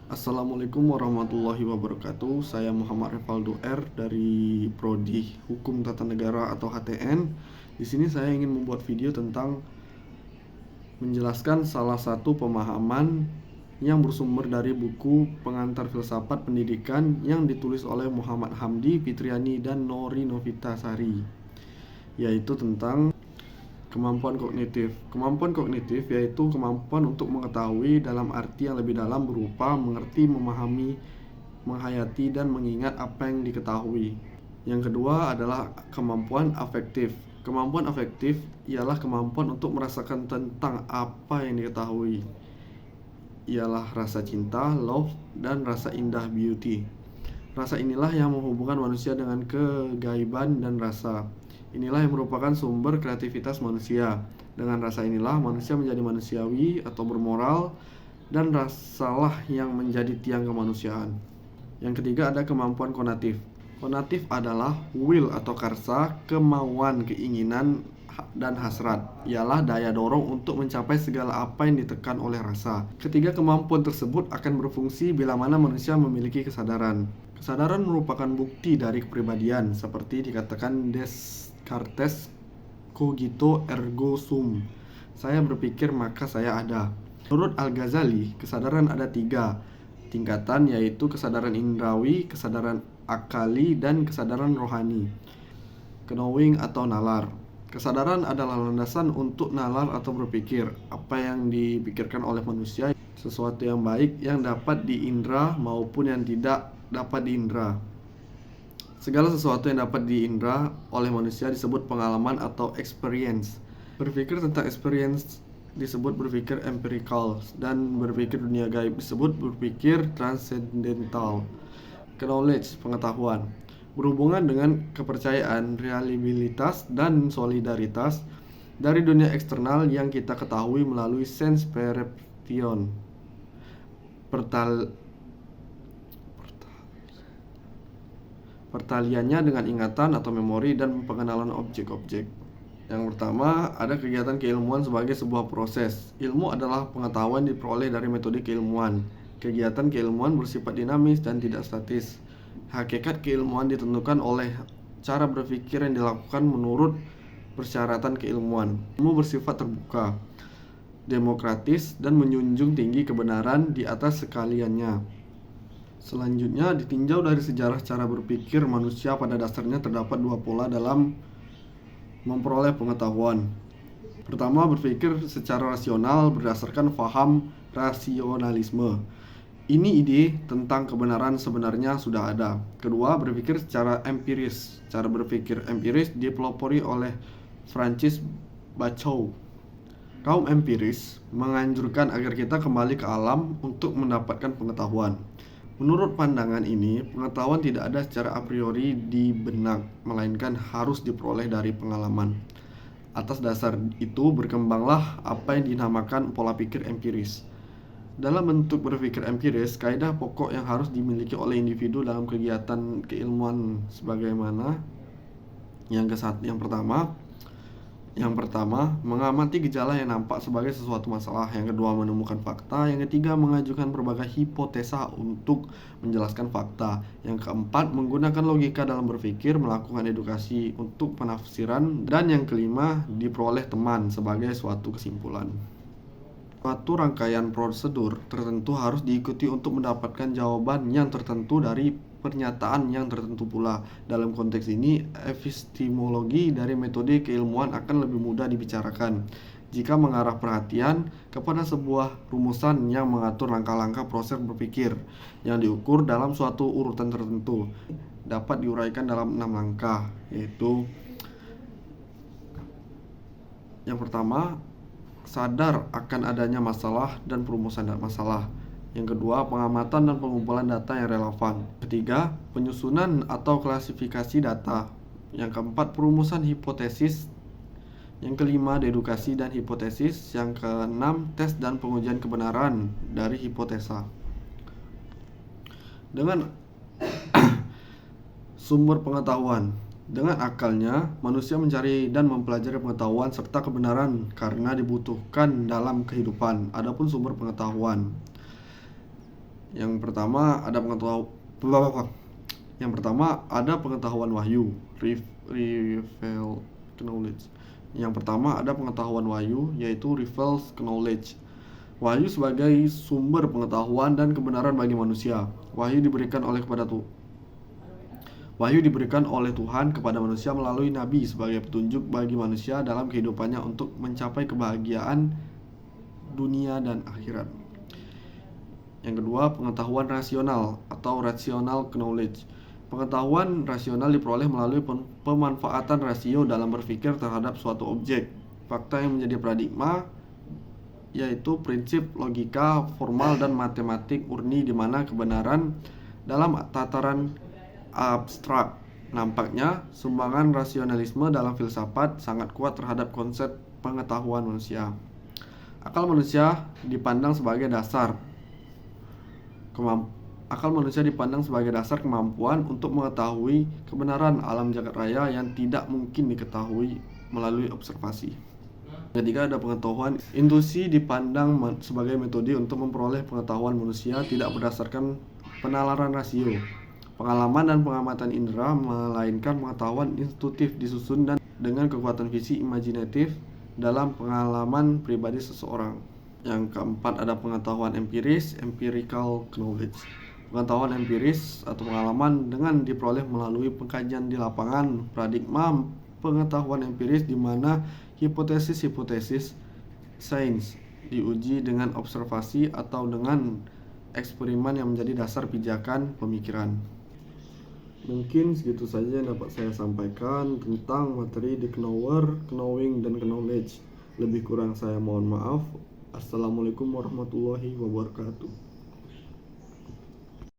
Assalamualaikum warahmatullahi wabarakatuh. Saya Muhammad Rivaldo R dari Prodi Hukum Tata Negara atau HTN. Di sini saya ingin membuat video tentang menjelaskan salah satu pemahaman yang bersumber dari buku Pengantar Filsafat Pendidikan yang ditulis oleh Muhammad Hamdi Fitriani dan Nori Novitasari, yaitu tentang kemampuan kognitif. Kemampuan kognitif yaitu kemampuan untuk mengetahui dalam arti yang lebih dalam berupa mengerti, memahami, menghayati, dan mengingat apa yang diketahui. Yang kedua adalah kemampuan afektif. Kemampuan afektif ialah kemampuan untuk merasakan tentang apa yang diketahui. Ialah rasa cinta, love, dan rasa indah, beauty. Rasa inilah yang menghubungkan manusia dengan kegaiban dan rasa. Inilah yang merupakan sumber kreativitas manusia. Dengan rasa inilah manusia menjadi manusiawi atau bermoral, dan rasalah yang menjadi tiang kemanusiaan. Yang ketiga ada kemampuan konatif. Konatif adalah will atau karsa, kemauan, keinginan, dan hasrat. Ialah daya dorong untuk mencapai segala apa yang ditekan oleh rasa. Ketiga kemampuan tersebut akan berfungsi bila mana manusia memiliki kesadaran. Kesadaran merupakan bukti dari kepribadian, seperti dikatakan Descartes, cogito ergo sum. Saya berpikir maka saya ada. Menurut Al-Ghazali, kesadaran ada 3 tingkatan, yaitu kesadaran indrawi, kesadaran akali, dan kesadaran rohani. Knowing atau nalar. Kesadaran adalah landasan untuk nalar atau berpikir. Apa yang dipikirkan oleh manusia, sesuatu yang baik yang dapat diindra maupun yang tidak dapat diindra. Segala sesuatu yang dapat diindra oleh manusia disebut pengalaman atau experience. Berpikir tentang experience disebut berpikir empirical, dan berpikir dunia gaib disebut berpikir transcendental. Knowledge, pengetahuan, berhubungan dengan kepercayaan, reliabilitas, dan solidaritas dari dunia eksternal yang kita ketahui melalui sense perception. Pertaliannya dengan ingatan atau memori dan pengenalan objek-objek. Yang pertama, ada kegiatan keilmuan sebagai sebuah proses. Ilmu adalah pengetahuan diperoleh dari metode keilmuan. Kegiatan keilmuan bersifat dinamis dan tidak statis. Hakikat keilmuan ditentukan oleh cara berpikir yang dilakukan menurut persyaratan keilmuan. Ilmu bersifat terbuka, demokratis, dan menjunjung tinggi kebenaran di atas sekaliannya. Selanjutnya, ditinjau dari sejarah cara berpikir manusia, pada dasarnya terdapat 2 pola dalam memperoleh pengetahuan. Pertama, berpikir secara rasional berdasarkan faham rasionalisme. Ini ide tentang kebenaran sebenarnya sudah ada. Kedua, berpikir secara empiris. Cara berpikir empiris dipelopori oleh Francis Bacon. Kaum empiris menganjurkan agar kita kembali ke alam untuk mendapatkan pengetahuan. Menurut pandangan ini, pengetahuan tidak ada secara a priori di benak, melainkan harus diperoleh dari pengalaman. Atas dasar itu berkembanglah apa yang dinamakan pola pikir empiris. Dalam bentuk berpikir empiris, kaidah pokok yang harus dimiliki oleh individu dalam kegiatan keilmuan sebagaimana yang pertama, mengamati gejala yang nampak sebagai sesuatu masalah. Yang kedua, menemukan fakta. Yang ketiga, mengajukan berbagai hipotesa untuk menjelaskan fakta. Yang keempat, menggunakan logika dalam berpikir, melakukan edukasi untuk penafsiran. Dan yang kelima, diperoleh teman sebagai suatu kesimpulan. Suatu rangkaian prosedur tertentu harus diikuti untuk mendapatkan jawaban yang tertentu dari pernyataan yang tertentu pula. Dalam konteks ini, epistemologi dari metode keilmuan akan lebih mudah dibicarakan jika mengarah perhatian kepada sebuah rumusan yang mengatur langkah-langkah proses berpikir yang diukur dalam suatu urutan tertentu. Dapat diuraikan dalam 6 langkah, yaitu yang pertama, sadar akan adanya masalah dan perumusan masalah. Yang kedua, pengamatan dan pengumpulan data yang relevan. Ketiga, penyusunan atau klasifikasi data. Yang keempat, perumusan hipotesis. Yang kelima, dedukasi dan hipotesis. Yang keenam, tes dan pengujian kebenaran dari hipotesa. Dengan sumber pengetahuan. Dengan akalnya, manusia mencari dan mempelajari pengetahuan serta kebenaran karena dibutuhkan dalam kehidupan. Adapun sumber pengetahuan, Yang pertama ada pengetahuan wahyu, revealed knowledge. Yang pertama ada pengetahuan wahyu, yaitu revealed knowledge. Wahyu sebagai sumber pengetahuan dan kebenaran bagi manusia. Wahyu diberikan oleh Tuhan kepada manusia melalui nabi sebagai petunjuk bagi manusia dalam kehidupannya untuk mencapai kebahagiaan dunia dan akhirat. Yang kedua, pengetahuan rasional atau rational knowledge. Pengetahuan rasional diperoleh melalui pemanfaatan rasio dalam berpikir terhadap suatu objek, fakta yang menjadi paradigma, yaitu prinsip logika formal dan matematik murni di mana kebenaran dalam tataran abstrak. Nampaknya, sumbangan rasionalisme dalam filsafat sangat kuat terhadap konsep pengetahuan manusia. Akal manusia dipandang sebagai dasar kemampuan untuk mengetahui kebenaran alam jagat raya yang tidak mungkin diketahui melalui observasi. Ketiga, ada pengetahuan intuisi dipandang sebagai metode untuk memperoleh pengetahuan manusia tidak berdasarkan penalaran rasio, pengalaman dan pengamatan indera, melainkan pengetahuan intuitif disusun dan dengan kekuatan visi imajinatif dalam pengalaman pribadi seseorang. Yang keempat, ada pengetahuan empiris, empirical knowledge. Pengetahuan empiris atau pengalaman dengan diperoleh melalui pengkajian di lapangan, paradigma pengetahuan empiris di mana hipotesis sains diuji dengan observasi atau dengan eksperimen yang menjadi dasar pijakan pemikiran. Mungkin segitu saja yang dapat saya sampaikan tentang materi The Knower, Knowing, dan Knowledge. Lebih kurang saya mohon maaf. Assalamualaikum warahmatullahi wabarakatuh.